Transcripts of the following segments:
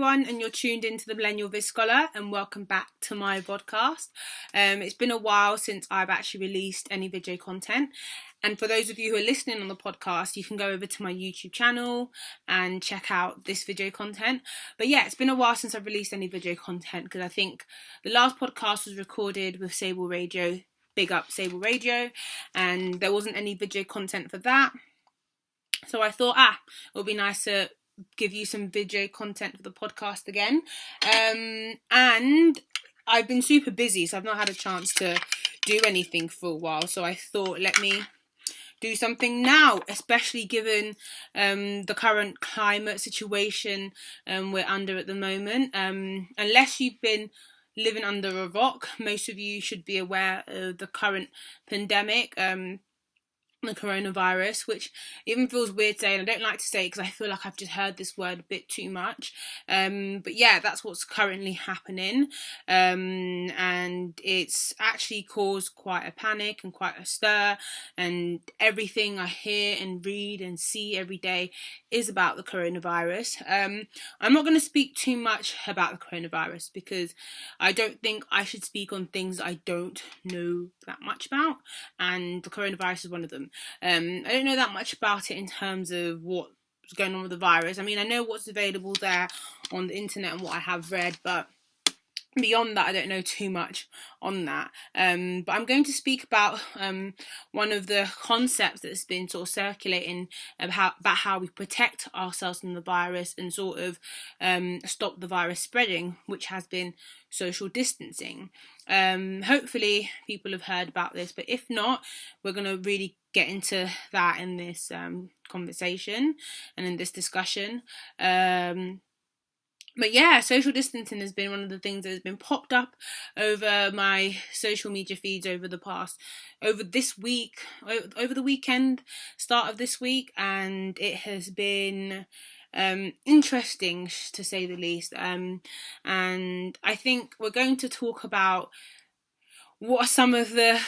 everyone, and you're tuned into the Millennial Viz Scholar, and welcome back to my podcast. It's been a while since I've actually released any video content, and for those of you who are listening on the podcast, you can go over to my YouTube channel and check out this video content. But yeah, it's been a while since I've released any video content because I think the last podcast was recorded with Sable Radio, big up Sable Radio, and there wasn't any video content for that. So I thought, it would be nice to give you some video content for the podcast again. And I've been super busy, so I've not had a chance to do anything for a while. So I thought, let me do something now, especially given the current climate situation we're under at the moment. Unless you've been living under a rock, most of you should be aware of the current pandemic, the coronavirus, which even feels weird saying. I don't like to say it because I feel like I've just heard this word a bit too much, but yeah, that's what's currently happening, and it's actually caused quite a panic and quite a stir, and everything I hear and read and see every day is about the coronavirus. I'm not going to speak too much about the coronavirus because I don't think I should speak on things I don't know that much about, and the coronavirus is one of them. I don't know that much about it in terms of what's going on with the virus. I mean, I know what's available there on the internet and what I have read, but beyond that, I don't know too much on that. But I'm going to speak about one of the concepts that's been sort of circulating about how we protect ourselves from the virus and sort of stop the virus spreading, which has been social distancing. Hopefully people have heard about this, but if not, we're going to really get into that in this conversation and in this discussion. But yeah, social distancing has been one of the things that has been popped up over my social media feeds over this week, over the weekend, start of this week, and it has been interesting to say the least. And I think we're going to talk about what are some of the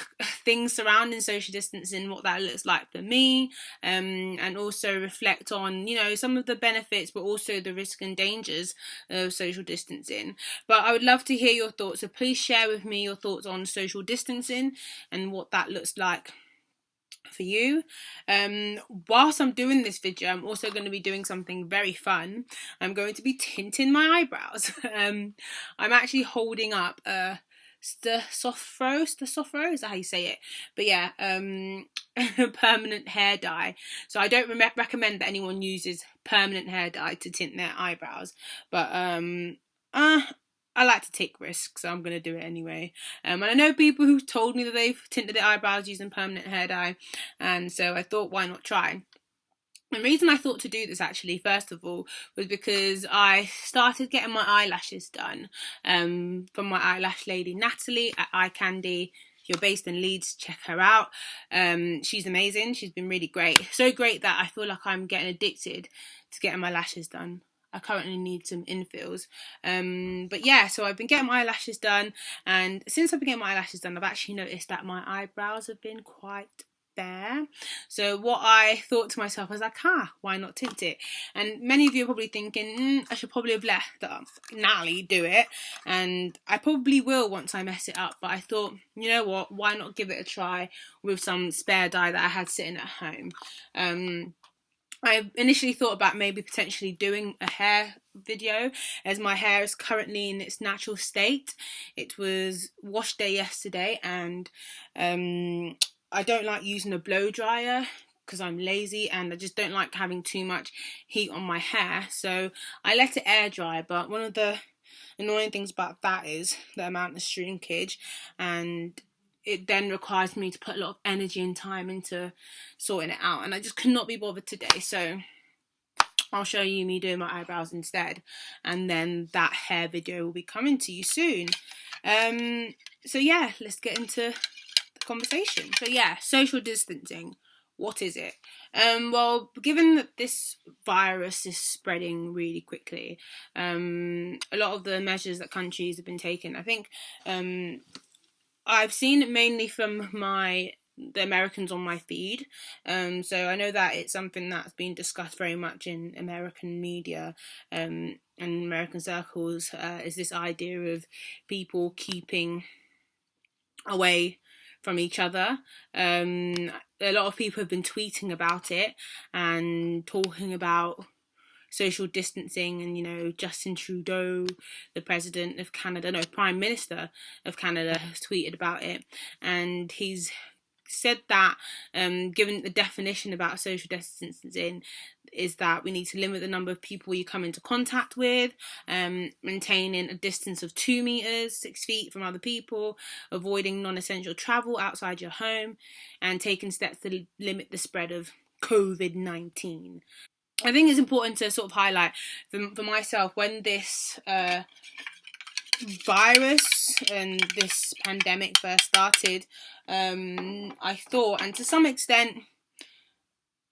things surrounding social distancing, what that looks like for me, and also reflect on, some of the benefits, but also the risks and dangers of social distancing. But I would love to hear your thoughts, so please share with me your thoughts on social distancing and what that looks like for you. Whilst I'm doing this video, I'm also going to be doing something very fun. I'm going to be tinting my eyebrows. I'm actually holding up Stasophro, is that how you say it? But yeah, permanent hair dye. So I don't recommend that anyone uses permanent hair dye to tint their eyebrows, but I like to take risks, so I'm going to do it anyway. And I know people who've told me that they've tinted their eyebrows using permanent hair dye, and so I thought, why not try? The reason I thought to do this, actually, first of all, was because I started getting my eyelashes done from my eyelash lady Natalie at Eye Candy. If you're based in Leeds, check her out. She's amazing. She's been really great. So great that I feel like I'm getting addicted to getting my lashes done. I currently need some infills. But yeah, so I've been getting my eyelashes done, and since I've been getting my eyelashes done, I've actually noticed that my eyebrows have been quite bare. So what I thought to myself, I was like, why not tint it? And many of you are probably thinking, I should probably have let Natalie do it, and I probably will once I mess it up, but I thought, you know what, why not give it a try with some spare dye that I had sitting at home. I initially thought about maybe potentially doing a hair video, as my hair is currently in its natural state. It was wash day yesterday, and I don't like using a blow dryer because I'm lazy and I just don't like having too much heat on my hair, so I let it air dry. But one of the annoying things about that is the amount of shrinkage, and it then requires me to put a lot of energy and time into sorting it out, and I just could not be bothered today. So I'll show you me doing my eyebrows instead, and then that hair video will be coming to you soon. So yeah, let's get into conversation. So yeah, social distancing, what is it? Well, given that this virus is spreading really quickly, a lot of the measures that countries have been taking, I think I've seen it mainly from my the Americans on my feed. So I know that it's something that's been discussed very much in American media and American circles, is this idea of people keeping away from each other. A lot of people have been tweeting about it and talking about social distancing, and Justin Trudeau, the president of Canada, no, Prime Minister of Canada, has tweeted about it, and he's said that given the definition about social distancing is that we need to limit the number of people you come into contact with, maintaining a distance of 2 meters, 6 feet from other people, avoiding non-essential travel outside your home, and taking steps to limit the spread of COVID-19. I think it's important to sort of highlight for myself, when this virus and this pandemic first started, I thought, and to some extent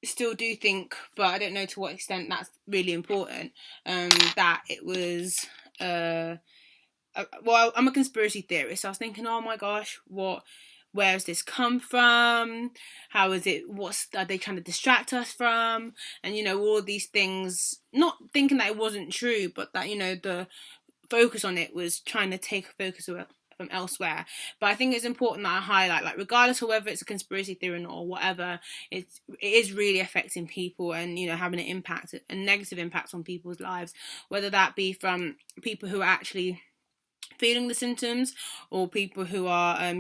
still do think, but I don't know to what extent that's really important, that it was well, I'm a conspiracy theorist, so I was thinking, oh my gosh, where has this come from? How is it? What are they trying to distract us from? And all these things. Not thinking that it wasn't true, but that the focus on it was trying to take focus from elsewhere. But I think it's important that I highlight, like, regardless of whether it's a conspiracy theory or whatever, it is really affecting people and having an impact, a negative impact on people's lives, whether that be from people who are actually feeling the symptoms or people who are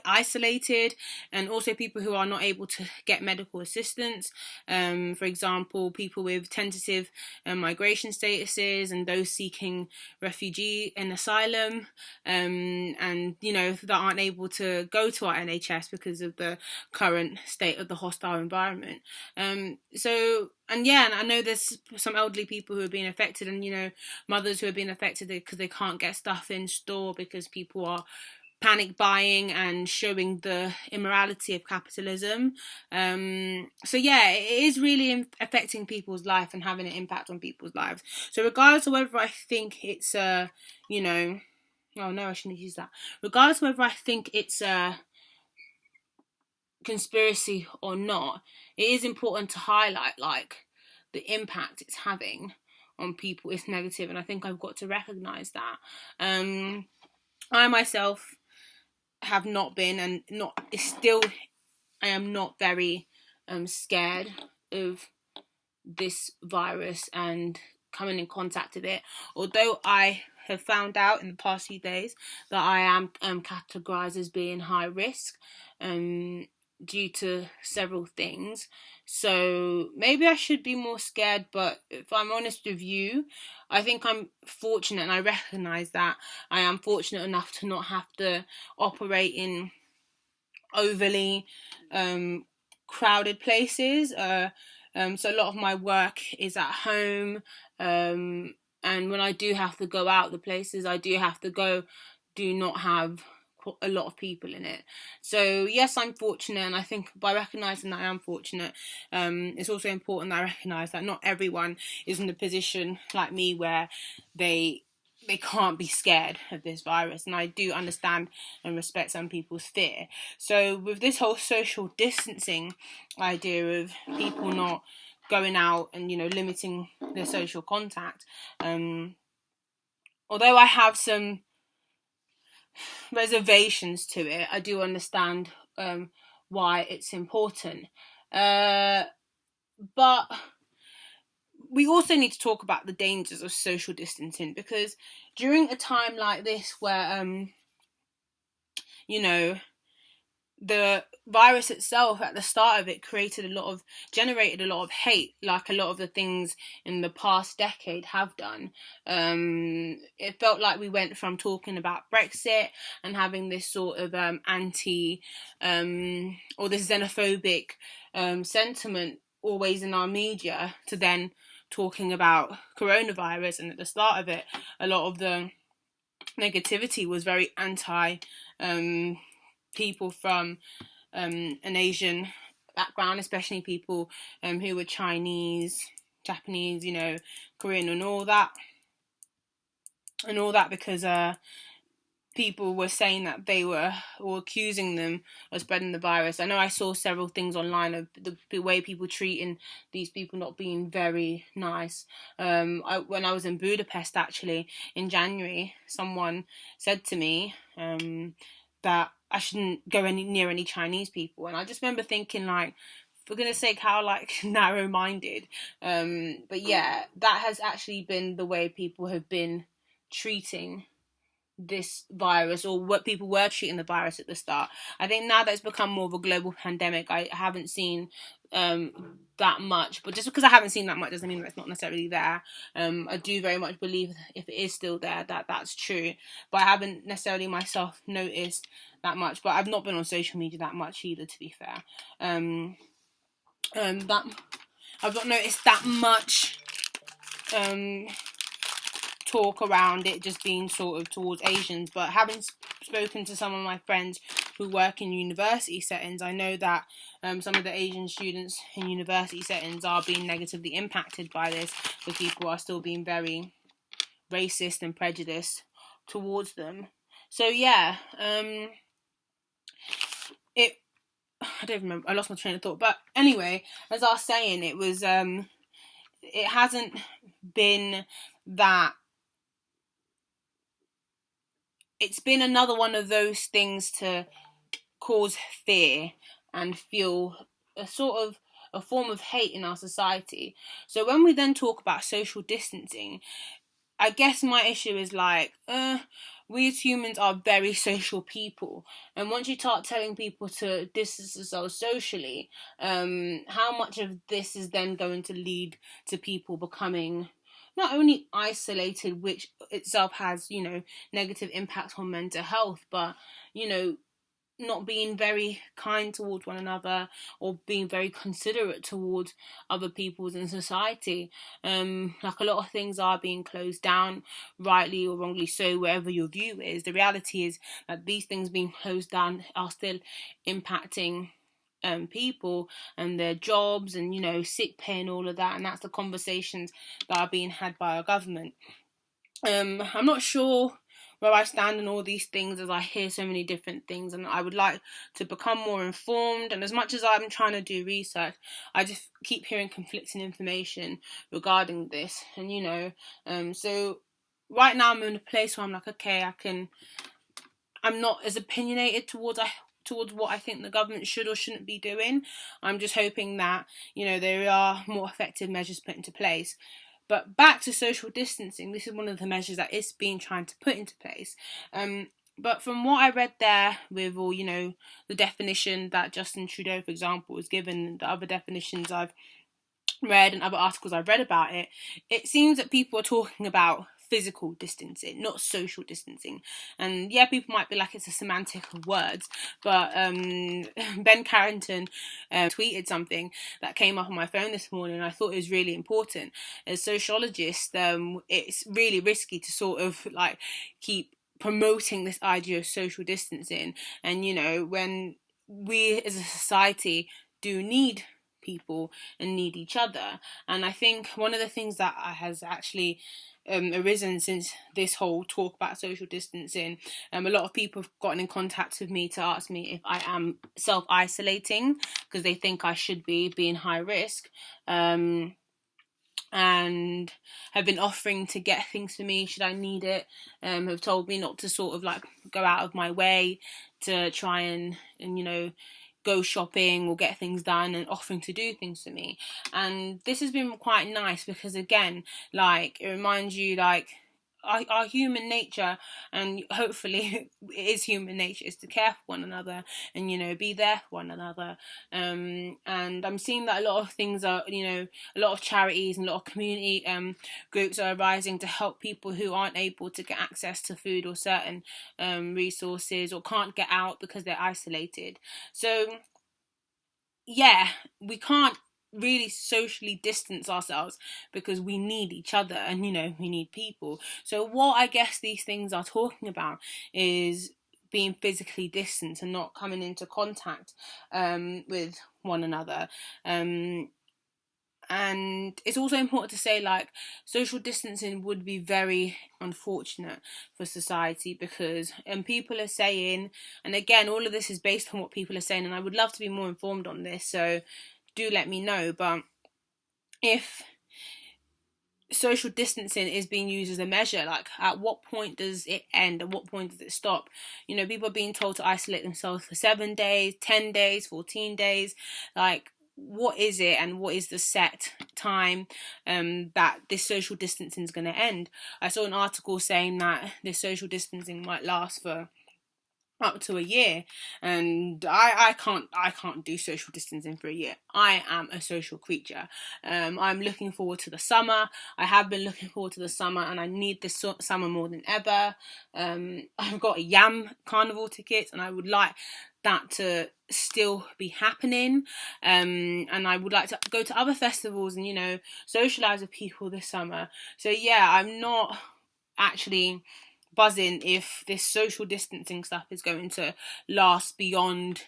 isolated, and also people who are not able to get medical assistance, for example, people with tentative migration statuses and those seeking refugee and asylum, and that aren't able to go to our NHS because of the current state of the hostile environment. And I know there's some elderly people who are being affected, and mothers who are being affected because they can't get stuff in store because people are panic buying and showing the immorality of capitalism. It is really affecting people's life and having an impact on people's lives. So regardless of whether I think it's oh no, I shouldn't use that. Regardless of whether I think it's a conspiracy or not, it is important to highlight, like, the impact it's having on people is negative, and I think I've got to recognise that. I myself have not been, and not still, I am not very scared of this virus and coming in contact with it, although I have found out in the past few days that I am categorised as being high risk due to several things. So maybe I should be more scared, but if I'm honest with you, I think I'm fortunate, and I recognise that I am fortunate enough to not have to operate in overly crowded places. So a lot of my work is at home, and when I do have to go out, the places I do have to go do not have a lot of people in it. So yes, I'm fortunate, and I think by recognising that I am fortunate, it's also important that I recognise that not everyone is in a position like me where they can't be scared of this virus, and I do understand and respect some people's fear. So with this whole social distancing idea of people not going out and limiting their social contact, although I have some reservations to it, I do understand why it's important. But we also need to talk about the dangers of social distancing, because during a time like this where the virus itself, at the start of it, generated a lot of hate, like a lot of the things in the past decade have done. It felt like we went from talking about Brexit and having this sort of anti or this xenophobic sentiment always in our media, to then talking about coronavirus. And at the start of it, a lot of the negativity was very anti people from an Asian background, especially people who were Chinese, Japanese, Korean, and all that, because people were saying that they were, or accusing them of spreading the virus. I know I saw several things online of the way people treating these people not being very nice. When I was in Budapest, actually, in January, someone said to me that I shouldn't go near any Chinese people. And I just remember thinking, like, for goodness sake, how, like, narrow-minded. But yeah, that has actually been the way people have been treating this virus, or what people were treating the virus at the start. I think now that it's become more of a global pandemic, I haven't seen that much. But just because I haven't seen that much doesn't mean that it's not necessarily there. I do very much believe if it is still there, that's true. But I haven't necessarily myself noticed that much. But I've not been on social media that much either, to be fair. That I've not noticed that much talk around it just being sort of towards Asians, but having spoken to some of my friends who work in university settings, I know that some of the Asian students in university settings are being negatively impacted by this, because people are still being very racist and prejudiced towards them. So yeah, it I don't remember, I lost my train of thought, but anyway, as I was saying, it was it hasn't been that. It's been another one of those things to cause fear and feel a sort of a form of hate in our society. So when we then talk about social distancing, I guess my issue is like, we as humans are very social people, and once you start telling people to distance themselves socially, how much of this is then going to lead to people becoming not only isolated, which itself has, negative impact on mental health, but, not being very kind towards one another, or being very considerate towards other peoples in society. Like, a lot of things are being closed down, rightly or wrongly so, wherever your view is. The reality is that these things being closed down are still impacting people and their jobs and, sick pay and all of that. And that's the conversations that are being had by our government. I'm not sure where I stand on all these things, as I hear so many different things, and I would like to become more informed. And as much as I'm trying to do research, I just keep hearing conflicting information regarding this. And so right now I'm in a place where I'm like, okay, I'm not as opinionated towards what I think the government should or shouldn't be doing. I'm just hoping that, there are more effective measures put into place. But back to social distancing, this is one of the measures that is being trying to put into place. But from what I read there, with all, the definition that Justin Trudeau, for example, was given, the other definitions I've read and other articles I've read about it, it seems that people are talking about physical distancing, not social distancing. And yeah, people might be like, it's a semantic of words, but Ben Carrington tweeted something that came up on my phone this morning, and I thought it was really important. As sociologists, it's really risky to sort of like keep promoting this idea of social distancing. And when we as a society do need people and need each other. And I think one of the things that has actually arisen since this whole talk about social distancing, a lot of people have gotten in contact with me to ask me if I am self-isolating, because they think I should be high risk, and have been offering to get things for me should I need it, have told me not to sort of like go out of my way to try and go shopping or get things done, and offering to do things for me. And this has been quite nice, because again, like, it reminds you, like, our human nature, and hopefully it is human nature, is to care for one another and be there for one another. And I'm seeing that a lot of things are, a lot of charities and a lot of community groups are arising to help people who aren't able to get access to food or certain resources, or can't get out because they're isolated. So yeah, we can't really socially distance ourselves, because we need each other, and we need people. So what I guess these things are talking about is being physically distant and not coming into contact with one another. And it's also important to say, like, social distancing would be very unfortunate for society, because people are saying, and again, all of this is based on what people are saying, and I would love to be more informed on this, so do let me know. But if social distancing is being used as a measure, like, at what point does it end? At what point does it stop? People are being told to isolate themselves for 7 days, 10 days, 14 days. Like, what is it, and what is the set time that this social distancing is going to end? I saw an article saying that this social distancing might last for up to a year, and I can't do social distancing for a year. I am a social creature. I'm looking forward to the summer. I have been looking forward to the summer, and I need this summer more than ever. I've got a Yam Carnival ticket, and I would like that to still be happening. And I would like to go to other festivals and socialize with people this summer. So yeah, I'm not actually buzzing if this social distancing stuff is going to last beyond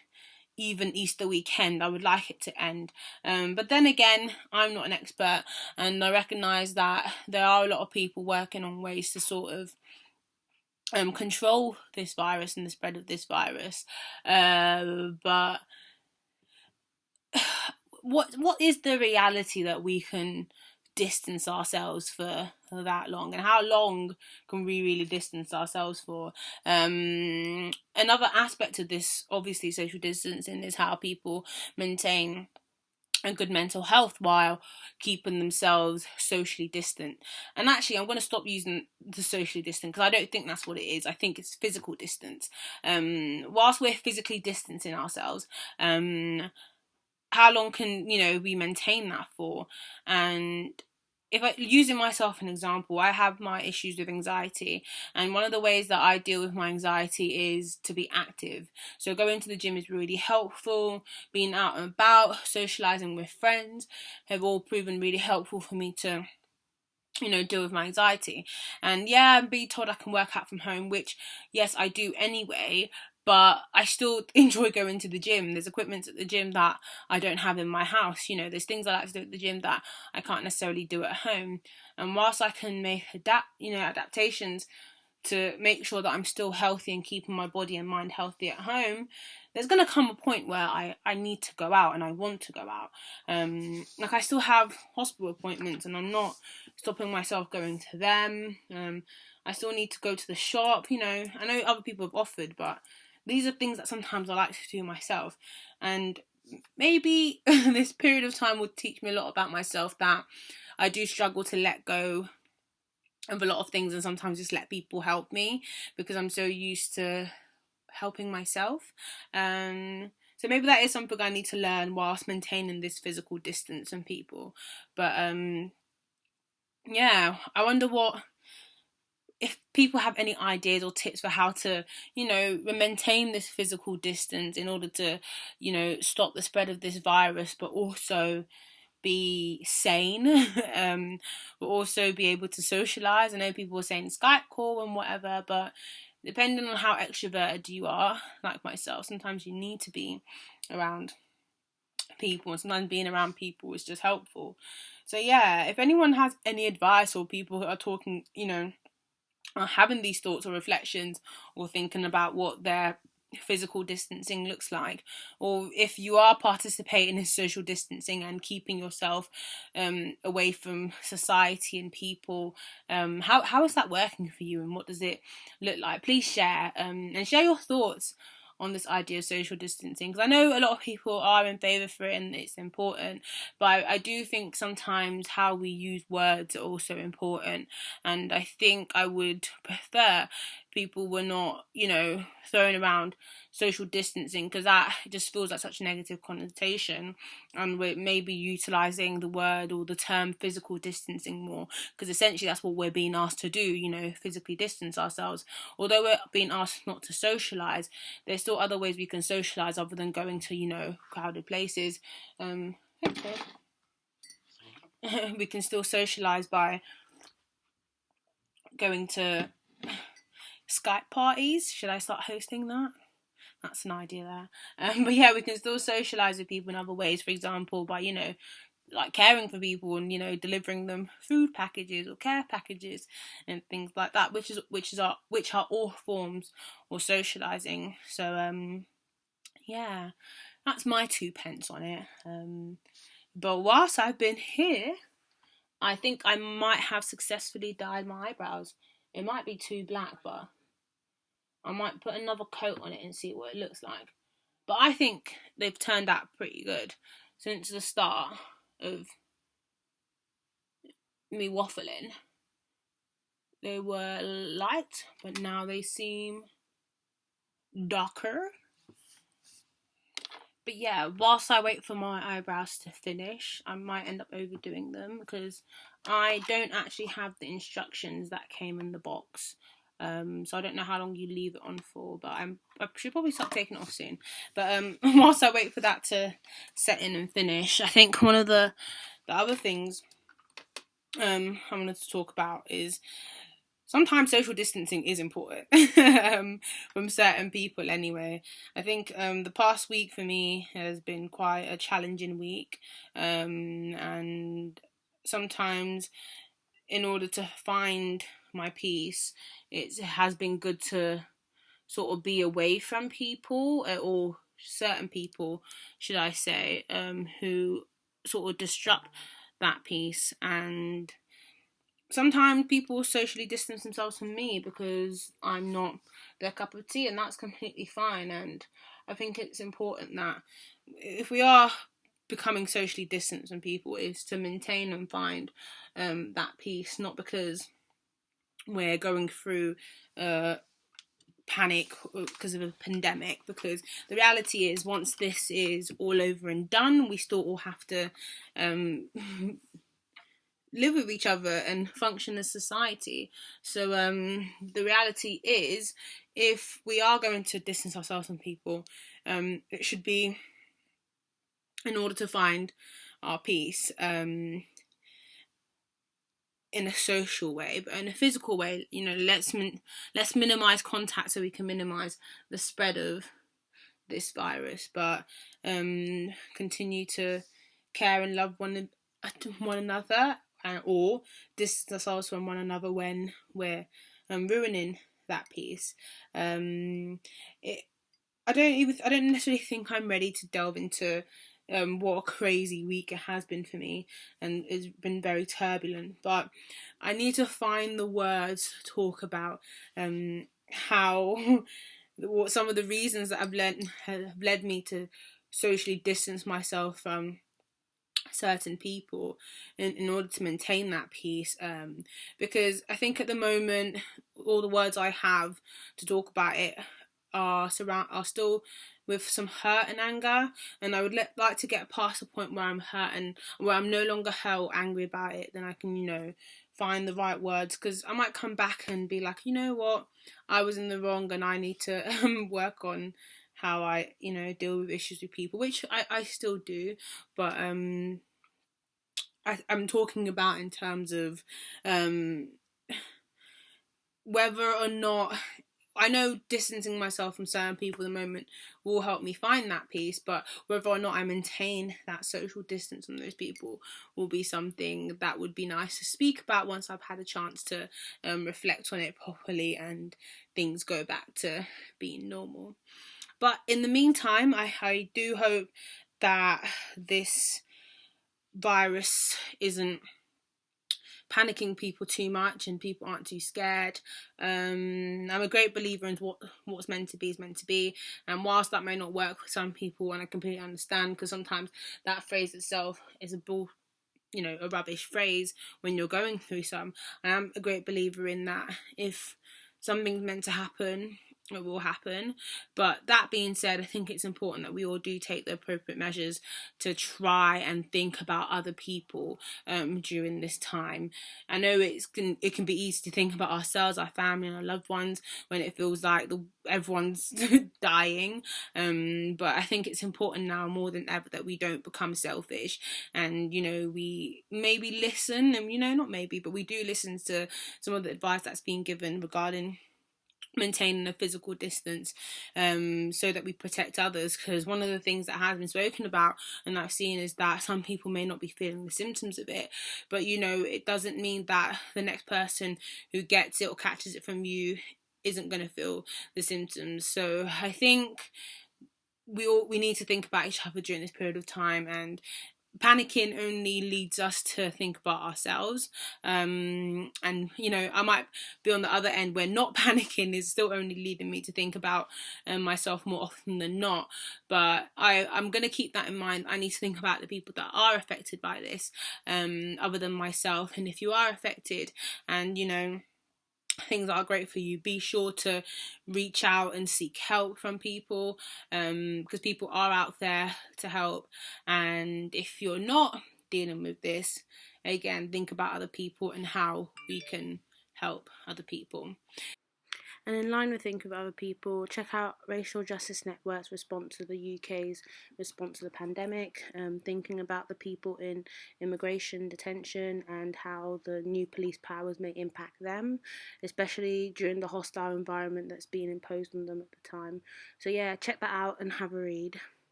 even Easter weekend. I would like it to end. But then again, I'm not an expert, and I recognise that there are a lot of people working on ways to sort of control this virus and the spread of this virus. But what is the reality that we can distance ourselves for that long, and how long can we really distance ourselves for? Another aspect of this, obviously, social distancing, is how people maintain a good mental health while keeping themselves socially distant. And actually, I'm going to stop using the socially distant, because I don't think that's what it is. I think it's physical distance. Whilst we're physically distancing ourselves, how long can we maintain that for? And if using myself as an example, I have my issues with anxiety, and one of the ways that I deal with my anxiety is to be active. So going to the gym is really helpful. Being out and about, socializing with friends, have all proven really helpful for me to deal with my anxiety. And yeah, I'm being told I can work out from home, which yes, I do anyway, but I still enjoy going to the gym. There's equipment at the gym that I don't have in my house. There's things I like to do at the gym that I can't necessarily do at home. And whilst I can make adaptations to make sure that I'm still healthy and keeping my body and mind healthy at home, there's going to come a point where I need to go out, and I want to go out. Like, I still have hospital appointments, and I'm not stopping myself going to them. I still need to go to the shop. I know other people have offered, but these are things that sometimes I like to do myself. And maybe this period of time will teach me a lot about myself, that I do struggle to let go of a lot of things and sometimes just let people help me, because I'm so used to helping myself. So maybe that is something I need to learn whilst maintaining this physical distance from people. But yeah, I wonder if people have any ideas or tips for how to, maintain this physical distance in order to, stop the spread of this virus, but also be sane, but also be able to socialise. I know people are saying Skype call and whatever, but depending on how extroverted you are, like myself, sometimes you need to be around people, and sometimes being around people is just helpful. So yeah, if anyone has any advice, or people who are talking, are having these thoughts or reflections, or thinking about what their physical distancing looks like, or if you are participating in social distancing and keeping yourself away from society and people, how is that working for you, and what does it look like? Please share, and share your thoughts on this idea of social distancing, because I know a lot of people are in favour for it and it's important, but I do think sometimes how we use words are also important, and I think I would prefer people were not, throwing around social distancing, because that just feels like such a negative connotation, and we're maybe utilising the word or the term physical distancing more, because essentially that's what we're being asked to do, physically distance ourselves. Although we're being asked not to socialise, there's still other ways we can socialise other than going to, crowded places. We can still socialise by going to Skype parties. Should I start hosting that? That's an idea there. But yeah, we can still socialise with people in other ways. For example, by, like caring for people and, you know, delivering them food packages or care packages and things like that, which are all forms of socializing. So yeah, that's my 2 pence on it. But whilst I've been here, I think I might have successfully dyed my eyebrows. It might be too black, but I might put another coat on it and see what it looks like. But I think they've turned out pretty good since the start of me waffling. They were light, but now they seem darker. But yeah, whilst I wait for my eyebrows to finish, I might end up overdoing them because I don't actually have the instructions that came in the box. So I don't know how long you leave it on for, but I should probably start taking it off soon. But whilst I wait for that to set in and finish, I think one of the other things I wanted to talk about is sometimes social distancing is important from certain people anyway. I think the past week for me has been quite a challenging week, and sometimes in order to find my peace, it has been good to sort of be away from people, or certain people, should I say, who sort of disrupt that peace. And sometimes people socially distance themselves from me because I'm not their cup of tea, and that's completely fine. And I think it's important that if we are becoming socially distant from people, is to maintain and find that peace, not because we're going through panic because of a pandemic, because the reality is once this is all over and done, we still all have to live with each other and function as society. So the reality is, if we are going to distance ourselves from people, it should be in order to find our peace, in a social way. But in a physical way, you know, let's minimize contact so we can minimize the spread of this virus, but continue to care and love one another, or distance ourselves from one another when we're ruining that peace. I don't necessarily think I'm ready to delve into what a crazy week it has been for me, and it's been very turbulent. But I need to find the words to talk about how what some of the reasons that have led me to socially distance myself from certain people in order to maintain that peace, because I think at the moment all the words I have to talk about it are still with some hurt and anger, and I would like to get past the point where I'm hurt and where I'm no longer held angry about it. Then I can, you know, find the right words, because I might come back and be like, you know what, I was in the wrong and I need to work on how I, you know, deal with issues with people, which I still do. But I'm talking about in terms of whether or not, I know distancing myself from certain people at the moment will help me find that peace, but whether or not I maintain that social distance from those people will be something that would be nice to speak about once I've had a chance to reflect on it properly and things go back to being normal. But in the meantime, I do hope that this virus isn't panicking people too much and people aren't too scared. I'm a great believer in what's meant to be is meant to be, and whilst that may not work for some people, and I completely understand, because sometimes that phrase itself is a rubbish phrase when you're going through some. I am a great believer in that. If something's meant to happen, it will happen. But that being said, I think it's important that we all do take the appropriate measures to try and think about other people during this time. I know it can be easy to think about ourselves, our family and our loved ones when it feels like everyone's dying, but I think it's important now more than ever that we don't become selfish, and, you know, we maybe listen, and, you know, not maybe, but we do listen to some of the advice that's being given regarding maintaining a physical distance, so that we protect others. Because one of the things that has been spoken about and I've seen is that some people may not be feeling the symptoms of it, but it doesn't mean that the next person who gets it or catches it from you isn't going to feel the symptoms. So I think we need to think about each other during this period of time, and panicking only leads us to think about ourselves. And I might be on the other end where not panicking is still only leading me to think about myself more often than not. But I'm going to keep that in mind. I need to think about the people that are affected by this, other than myself. And if you are affected and things are great for you, be sure to reach out and seek help from people, because people are out there to help. And if you're not dealing with this, again, think about other people and how we can help other people. And in line with thinking of other people, check out Racial Justice Network's response to the UK's response to the pandemic, thinking about the people in immigration detention and how the new police powers may impact them, especially during the hostile environment that's being imposed on them at the time. So yeah, check that out and have a read.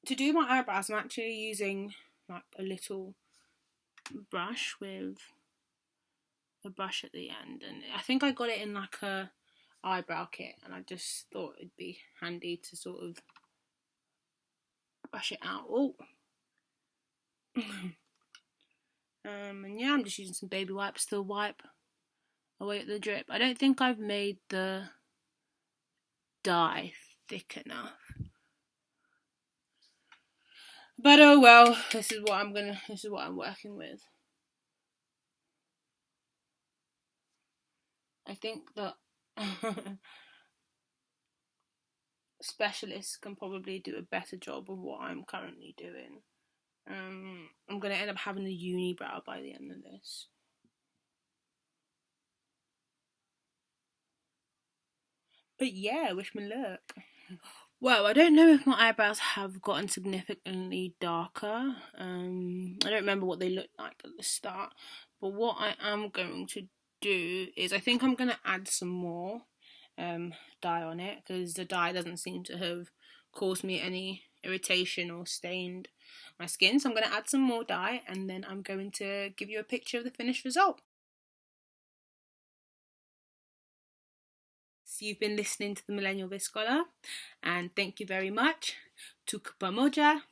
To do my eyebrows, I'm actually using like a little brush with a brush at the end, and I think I got it in like a eyebrow kit, and I just thought it'd be handy to sort of brush it out. And yeah, I'm just using some baby wipes to wipe away at the drip. I don't think I've made the dye thick enough, but oh well, this is what I'm working with. I think that specialists can probably do a better job of what I'm currently doing. I'm going to end up having a unibrow by the end of this. But yeah, wish me luck. Well, I don't know if my eyebrows have gotten significantly darker. I don't remember what they looked like at the start. But what I am going to do is I think I'm going to add some more dye on it, because the dye doesn't seem to have caused me any irritation or stained my skin. So I'm going to add some more dye, and then I'm going to give you a picture of the finished result. So you've been listening to the Millennial Viscola, and thank you very much. Tuku pamoja.